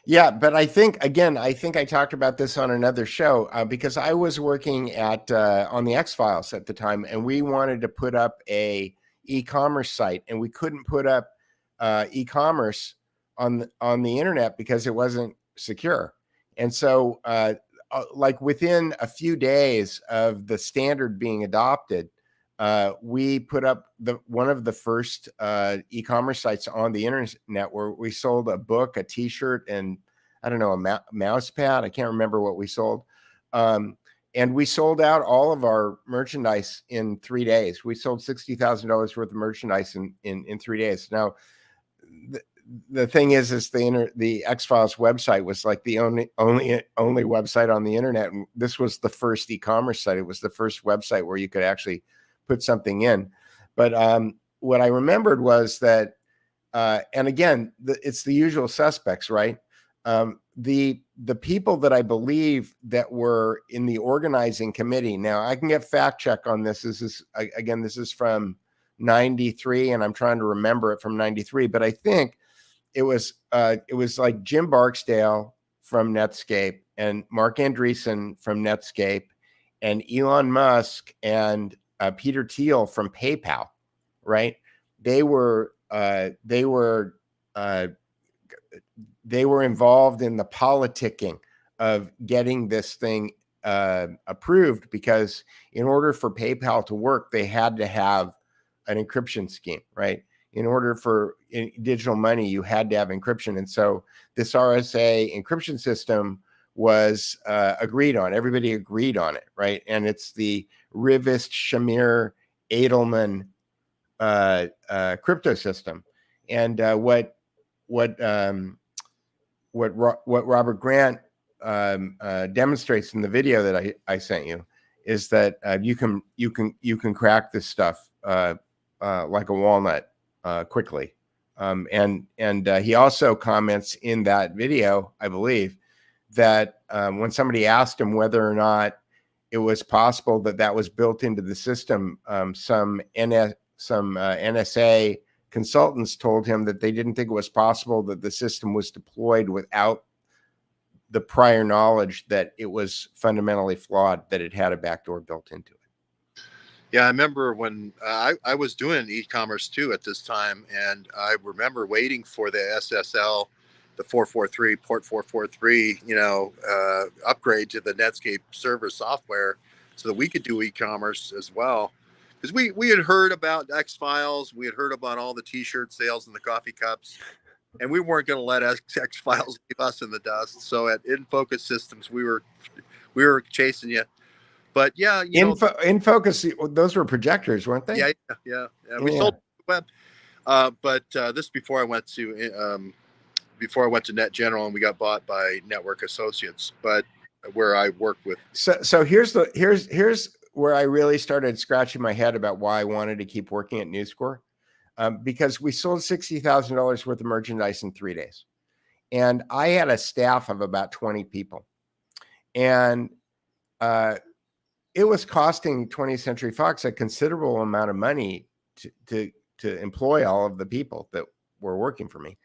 Yeah, but I think I talked about this on another show because I was working on the X-Files at the time, and we wanted to put up a e-commerce site, and we couldn't put up e-commerce on the internet because it wasn't secure. And so like within a few days of the standard being adopted, we put up one of the first e-commerce sites on the internet where we sold a book, a t-shirt, and I don't know, a mouse pad. I can't remember what we sold. And we sold out all of our merchandise in 3 days. We sold $60,000 worth of merchandise in 3 days. Now, the thing is the X-Files website was like the only website on the internet. And this was the first e-commerce site. It was the first website where you could actually put something in. But what I remembered was that, and again, it's the usual suspects, right? The people that I believe that were in the organizing committee. Now I can get fact check on this. This is from 93, and I'm trying to remember it from 93, but I think it was like Jim Barksdale from Netscape and Mark Andreessen from Netscape and Elon Musk and Peter Thiel from PayPal, they were involved in the politicking of getting this thing approved, because in order for PayPal to work, they had to have an encryption scheme, right? In order for digital money, you had to have encryption. And so this RSA encryption system was agreed on. Everybody agreed on it, right? And it's the Rivest Shamir Edelman crypto system. And what Robert Grant demonstrates in the video that I sent you is that you can crack this stuff like a walnut quickly. And he also comments in that video, I believe, that when somebody asked him whether or not it was possible that that was built into the system, some NSA consultants told him that they didn't think it was possible that the system was deployed without the prior knowledge that it was fundamentally flawed, that it had a backdoor built into it. Yeah, I remember when I was doing e-commerce too at this time, and I remember waiting for the SSL, the 443 port 443, upgrade to the Netscape server software so that we could do e-commerce as well. Because we had heard about X-Files, we had heard about all the T-shirt sales and the coffee cups, and we weren't going to let X-Files leave us in the dust. So at In Focus Systems, we were chasing you. But yeah, In Focus, those were projectors, weren't they? Yeah. We sold the web, but this before I went to Net General, and we got bought by Network Associates, but where I worked with. So here's where I really started scratching my head about why I wanted to keep working at News Corp, because we sold $60,000 worth of merchandise in 3 days, and I had a staff of about 20 people, and it was costing 20th Century Fox a considerable amount of money to employ all of the people that were working for me.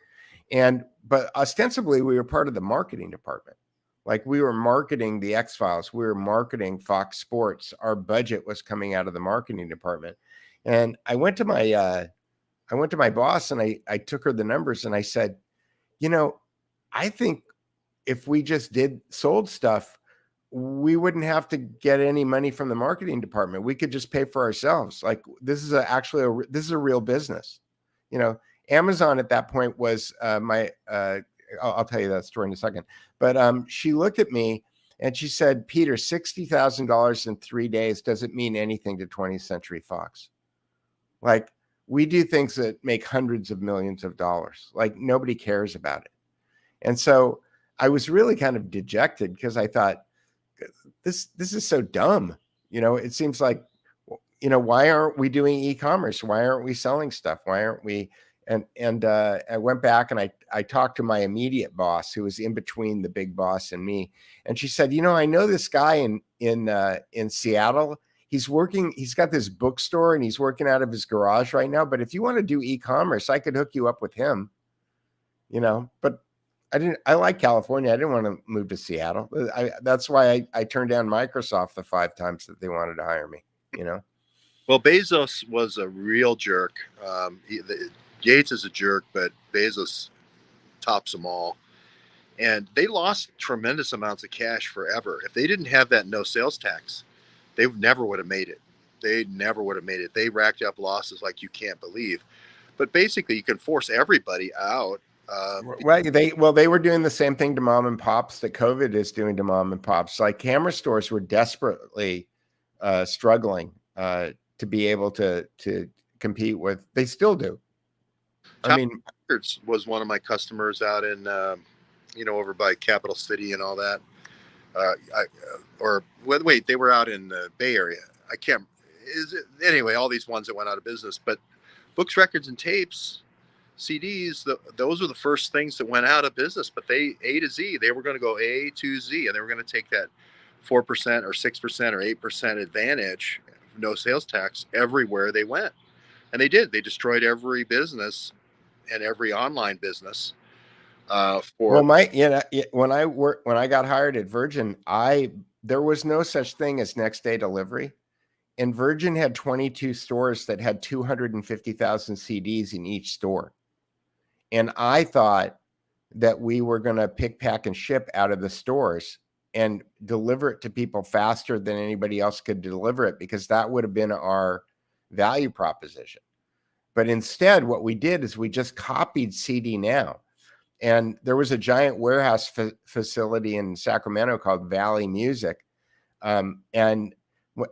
But ostensibly we were part of the marketing department. Like, we were marketing the X-Files, we were marketing Fox Sports. Our budget was coming out of the marketing department. And I went to my boss and I took her the numbers and I said, I think if we just sold stuff, we wouldn't have to get any money from the marketing department. We could just pay for ourselves. Like, this is this is a real business. Amazon at that point was I'll tell you that story in a second. But she looked at me and she said, Peter, $60,000 in 3 days doesn't mean anything to 20th Century Fox. Like, we do things that make hundreds of millions of dollars. Like, nobody cares about it. And so I was really kind of dejected because I thought, this is so dumb. It seems like, why aren't we doing e-commerce? Why aren't we selling stuff? Why aren't we? And I went back and I talked to my immediate boss, who was in between the big boss and me. And she said, I know this guy in Seattle. He's got this bookstore and he's working out of his garage right now. But if you want to do e-commerce, I could hook you up with him, but I like California. I didn't want to move to Seattle. That's why I turned down Microsoft the 5 times that they wanted to hire me, Well, Bezos was a real jerk. Gates is a jerk, but Bezos tops them all. And they lost tremendous amounts of cash forever. If they didn't have that no sales tax, they never would have made it. They racked up losses like you can't believe. But basically, you can force everybody out. They were doing the same thing to mom and pops that COVID is doing to mom and pops. Like, camera stores were desperately struggling to be able to compete with. They still do. Records was one of my customers out in over by Capital City and all that. They were out in the Bay Area. I can't. Anyway, all these ones that went out of business. But books, records, and tapes, CDs, those were the first things that went out of business. But they A to Z, they were going to go A to Z, and they were going to take that 4% or 6% or 8% advantage, no sales tax, everywhere they went. And they did. They destroyed every business and every online business. When I got hired at Virgin, there was no such thing as next day delivery. And Virgin had 22 stores that had 250,000 CDs in each store. And I thought that we were going to pick, pack, and ship out of the stores and deliver it to people faster than anybody else could deliver it, because that would have been our value proposition. But instead, what we did is we just copied CD Now. And there was a giant warehouse facility in Sacramento called Valley Music. And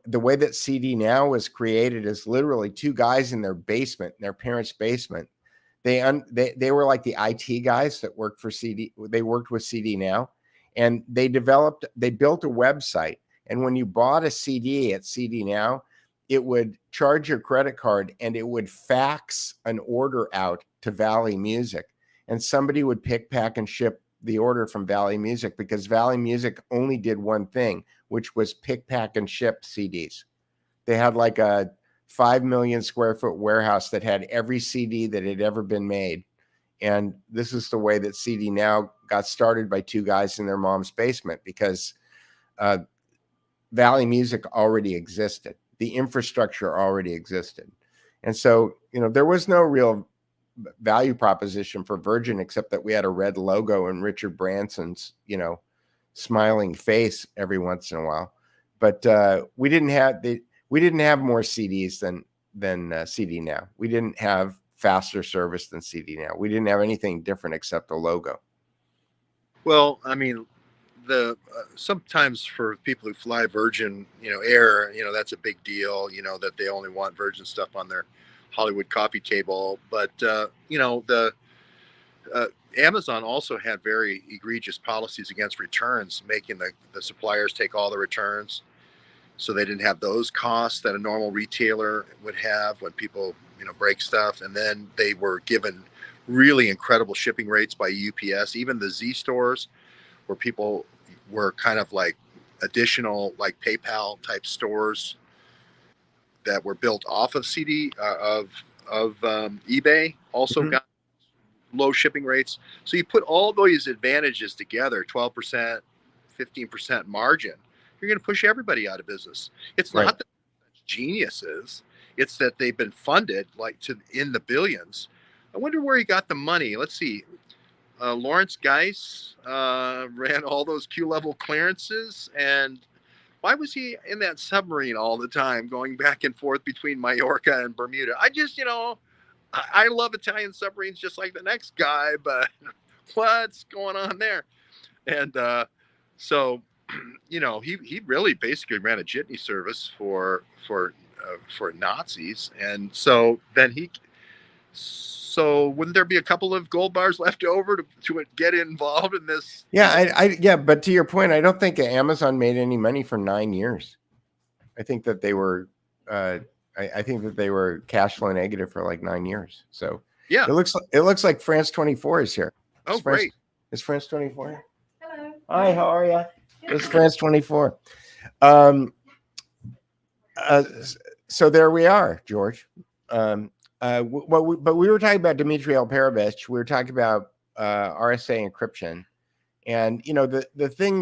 the way that CD Now was created is literally two guys in their basement, in their parents' basement. They were like the IT guys that worked for CD. They worked with CD Now, and they built a website. And when you bought a CD at CD Now, it would charge your credit card and it would fax an order out to Valley Music. And somebody would pick, pack, and ship the order from Valley Music, because Valley Music only did one thing, which was pick, pack, and ship CDs. They had like a 5 million square foot warehouse that had every CD that had ever been made. And this is the way that CD Now got started, by two guys in their mom's basement, because Valley Music already existed. The infrastructure already existed. And so, there was no real value proposition for Virgin, except that we had a red logo and Richard Branson's, smiling face every once in a while. But we didn't have more CDs than CD Now. We didn't have faster service than CD Now. We didn't have anything different except a logo. Well, I mean, sometimes for people who fly Virgin, Air, that's a big deal. That they only want Virgin stuff on their Hollywood coffee table. But Amazon also had very egregious policies against returns, making the suppliers take all the returns, so they didn't have those costs that a normal retailer would have when people break stuff. And then they were given really incredible shipping rates by UPS. Even the Z stores, where people were kind of like additional, like PayPal type stores that were built off of eBay, also got low shipping rates. So you put all those advantages together, 12%, 15% margin, you're going to push everybody out of business. It's not that geniuses, it's that they've been funded in the billions. I wonder where he got the money. Let's see. Lawrence Geis ran all those Q-level clearances, and why was he in that submarine all the time, going back and forth between Mallorca and Bermuda? I love Italian submarines just like the next guy, but what's going on there? And so, he really basically ran a jitney service for Nazis, and so then So wouldn't there be a couple of gold bars left over to get involved in this? Yeah, but to your point, I don't think Amazon made any money for 9 years. I think that they were I think that they were cash flow negative for like 9 years. So yeah, it looks like France 24 is here. Oh, great! Is France 24 here? Hello. Hi, how are you? It's France 24. So there we are, George. But we were talking about Dmitry Alperovich. We were talking about RSA encryption, and the thing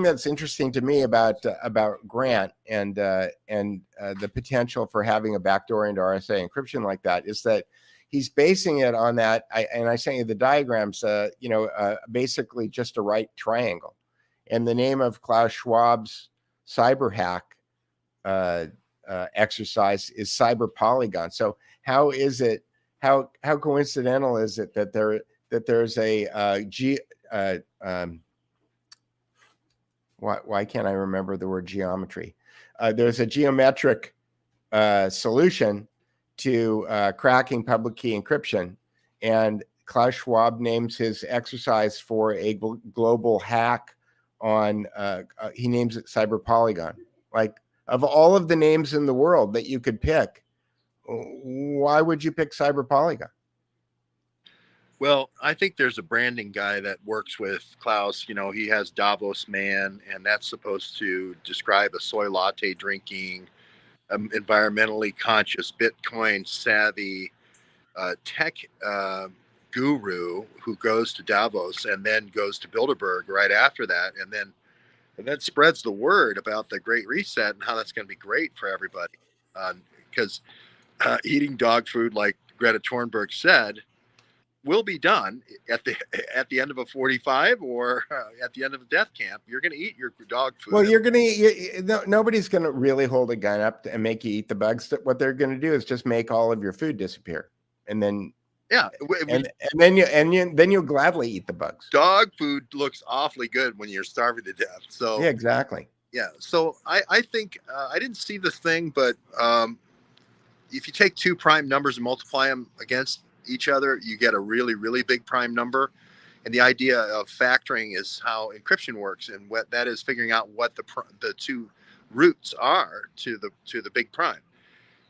that's interesting to me about Grant and the potential for having a backdoor into RSA encryption like that is that he's basing it on that. I sent you the diagrams. Basically just a right triangle, and the name of Klaus Schwab's cyber hack exercise is Cyber Polygon. So how coincidental is it that there's a why can't I remember the word geometry? There's a geometric solution to cracking public key encryption, and Klaus Schwab names his exercise for a global hack on. He names it Cyber Polygon. Like, of all of the names in the world that you could pick, why would you pick Cyber Polygon? Well, I think there's a branding guy that works with Klaus. He has Davos Man, and that's supposed to describe a soy latte drinking, environmentally conscious, Bitcoin savvy tech guru who goes to Davos and then goes to Bilderberg right after that, and then spreads the word about the Great Reset and how that's going to be great for everybody. Because eating dog food, like Greta Thunberg said, will be done at the end of a 45 or at the end of a death camp. You're going to eat your dog food. Well, nobody's going to really hold a gun up and make you eat the bugs. What they're going to do is just make all of your food disappear, and then then you'll gladly eat the bugs. Dog food looks awfully good when you're starving to death. So yeah, exactly. Yeah. So I think I didn't see the thing, but if you take two prime numbers and multiply them against each other, you get a really, really big prime number. And the idea of factoring is how encryption works, and what that is figuring out what the two roots are to the big prime.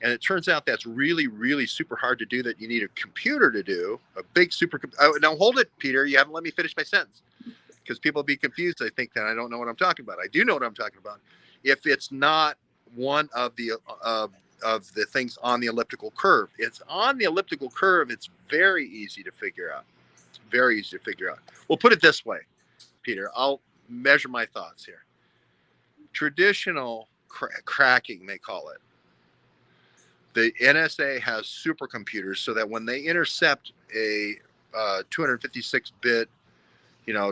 And it turns out that's really, really super hard to do. That you need a computer to do, a big now hold it, Peter. You haven't let me finish my sentence, because people be confused. They think that I don't know what I'm talking about. I do know what I'm talking about. If it's not one of the things on the elliptical curve, it's on the elliptical curve. It's very easy to figure out. Very easy to figure out. We'll put it this way, Peter. I'll measure my thoughts here. Traditional cracking, they call it. The NSA has supercomputers so that when they intercept a 256-bit,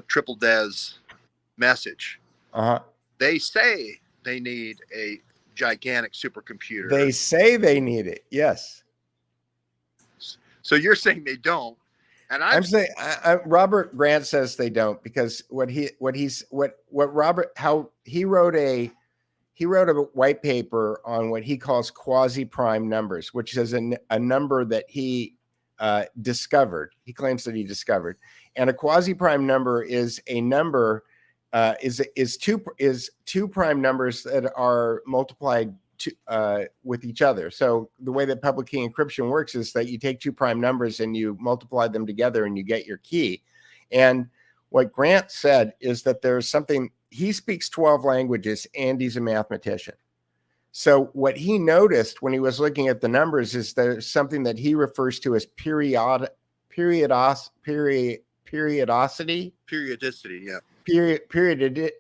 triple des message, they say they need a gigantic supercomputer. They say they need it. Yes. So you're saying they don't, and I'm saying Robert Grant says they don't, because he wrote a white paper on what he calls quasi-prime numbers, which is a number that he discovered. He claims that he discovered, and a quasi-prime number is a number is two prime numbers that are multiplied with each other. So the way that public key encryption works is that you take two prime numbers and you multiply them together and you get your key. And what Grant said is that there's something. He speaks 12 languages and he's a mathematician. So what he noticed when he was looking at the numbers is there's something that he refers to as periodicity. Periodicity, yeah.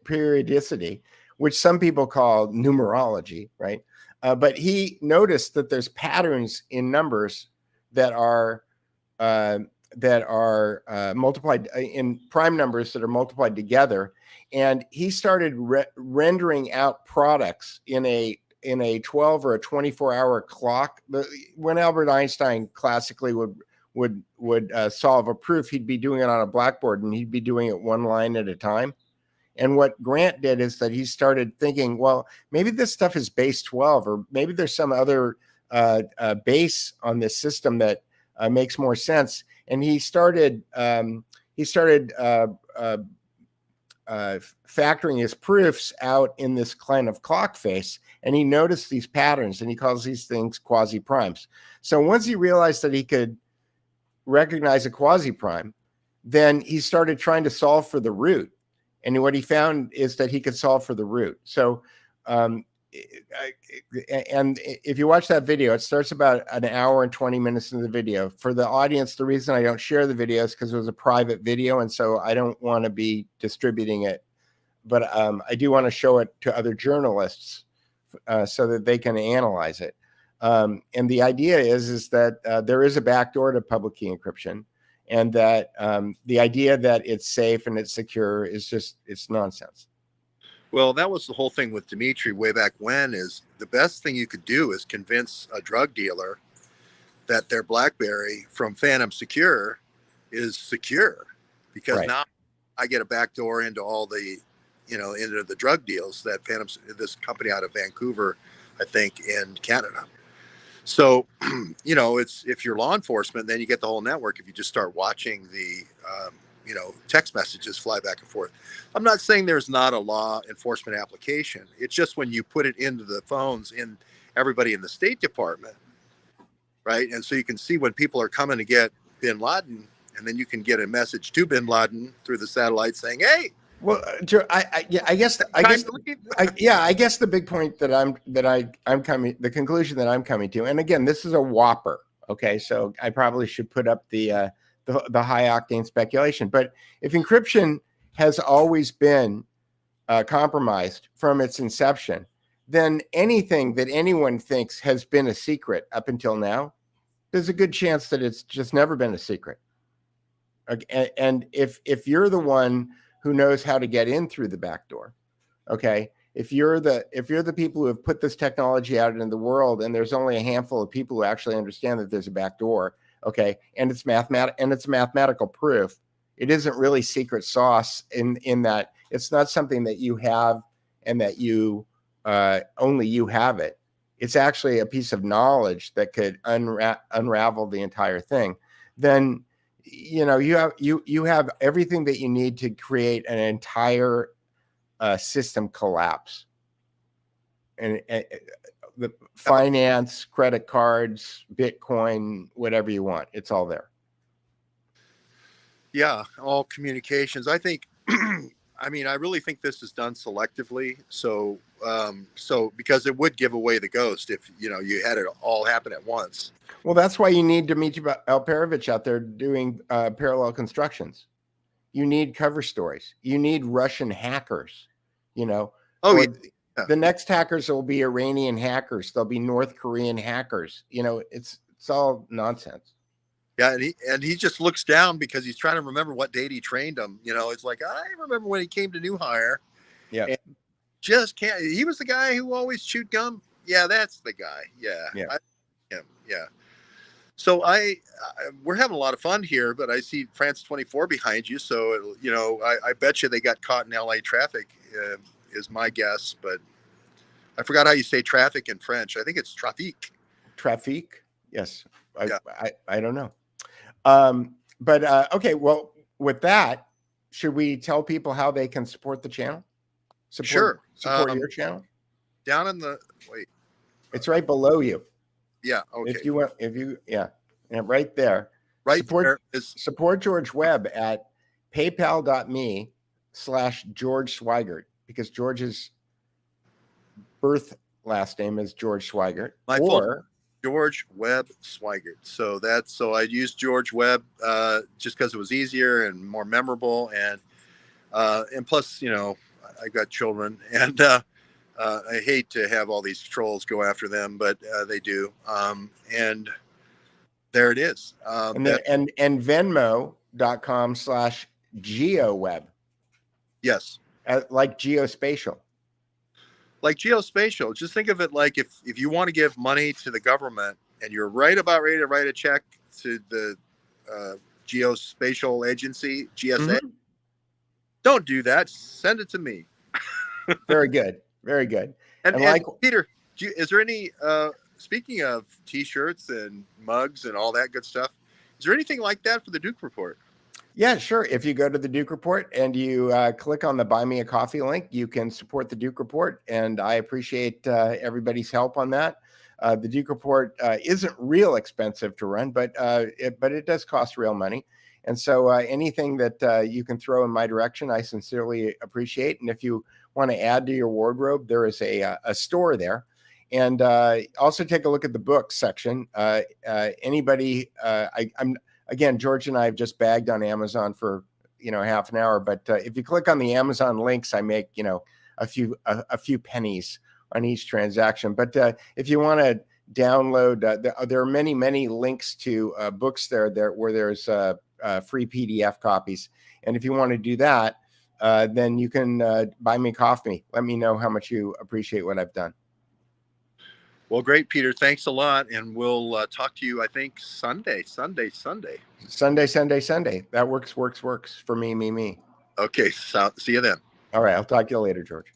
Periodicity, which some people call numerology, right? But he noticed that there's patterns in numbers that are multiplied in prime numbers that are multiplied together. And he started rendering out products in a 12 or a 24-hour clock. When Albert Einstein classically would solve a proof, he'd be doing it on a blackboard, and he'd be doing it one line at a time. And what Grant did is that he started thinking, well, maybe this stuff is base 12, or maybe there's some other base on this system that makes more sense. And he started factoring his proofs out in this kind of clock face, and he noticed these patterns, and he calls these things quasi-primes. So once he realized that he could recognize a quasi-prime, then he started trying to solve for the root. And what he found is that he could solve for the root. So, and if you watch that video, it starts about an hour and 20 minutes into the video. For the audience, the reason I don't share the video is because it was a private video, and so I don't want to be distributing it. But I do want to show it to other journalists so that they can analyze it. And the idea is that there is a backdoor to public key encryption, and that the idea that it's safe and it's secure is it's nonsense. Well, that was the whole thing with Dimitri way back when. Is the best thing you could do is convince a drug dealer that their BlackBerry from Phantom Secure is secure, because now I get a backdoor into all the, into the drug deals that this company out of Vancouver, I think, in Canada. So, it's, if you're law enforcement, then you get the whole network if you just start watching the, text messages fly back and forth. I'm not saying there's not a law enforcement application. It's just when you put it into the phones in everybody in the State Department, right? And so you can see when people are coming to get bin Laden, and then you can get a message to bin Laden through the satellite saying, hey. Well, I guess the big point that I'm coming, the conclusion that I'm coming to, and again, this is a whopper. Okay, so I probably should put up the high octane speculation. But if encryption has always been compromised from its inception, then anything that anyone thinks has been a secret up until now, there's a good chance that it's just never been a secret. Okay, and if you're the one who knows how to get in through the back door, okay, if you're the people who have put this technology out into the world, and there's only a handful of people who actually understand that there's a back door, okay, and it's mathematical proof. It isn't really secret sauce in that it's not something that you have and that you only you have it. It's actually a piece of knowledge that could unravel the entire thing. Then you know you have everything that you need to create an entire system collapse. And the finance, credit cards, Bitcoin, whatever you want, it's all there. Yeah, all communications. I think, I mean, I really think this is done selectively. So, because it would give away the ghost if, you know, you had it all happen at once. Well, that's why you need Dmitry Alperovich out there doing parallel constructions. You need cover stories. You need Russian hackers, you know. Oh, yeah. The next hackers will be Iranian hackers. They'll be North Korean hackers. You know, it's all nonsense. Yeah, and he just looks down because he's trying to remember what date he trained him. You know, it's like, I remember when he came to New Hire. Yeah. And just can't. He was the guy who always chewed gum. Yeah, that's the guy. Yeah. Yeah. So we're having a lot of fun here, but I see France 24 behind you. So, you know, I bet you they got caught in LA traffic is my guess. But I forgot how you say traffic in French. I think it's trafic. Trafic. Yes. Yeah. I don't know. But okay, well, with that, should we tell people how they can support the channel? Support your channel? Down in the it's right below you. Yeah. Okay. If you want, yeah, right there. Right there is support George Webb at paypal.me/George Swigert, because George's last name is George Swigert. George Webb Swigert. So I used George Webb just because it was easier and more memorable, and plus, you know, I got children, and I hate to have all these trolls go after them, but they do. And there it is. And Venmo.com/GeoWeb. Yes. Like geospatial. Like geospatial. Just think of it like if you want to give money to the government and you're right about ready to write a check to the geospatial agency, GSA, don't do that. Send it to me. Very good. Very good. And like Peter, is there any, speaking of T-shirts and mugs and all that good stuff, is there anything like that for the Duke Report? Yeah, sure. If you go to the Duke Report and you click on the Buy Me a Coffee link, you can support the Duke Report. And I appreciate everybody's help on that. The Duke Report isn't real expensive to run, but it does cost real money. And so anything that you can throw in my direction, I sincerely appreciate. And if you want to add to your wardrobe, there is a store there. And also take a look at the books section. Anybody, Again, George and I have just bagged on Amazon for, you know, half an hour. But if you click on the Amazon links, I make, you know, a few pennies on each transaction. But if you want to download, there are many links to books there where there's free PDF copies. And if you want to do that, then you can buy me coffee. Let me know how much you appreciate what I've done. Well, great, Peter. Thanks a lot. And we'll talk to you, I think, Sunday. That works for me. Okay. So see you then. All right. I'll talk to you later, George.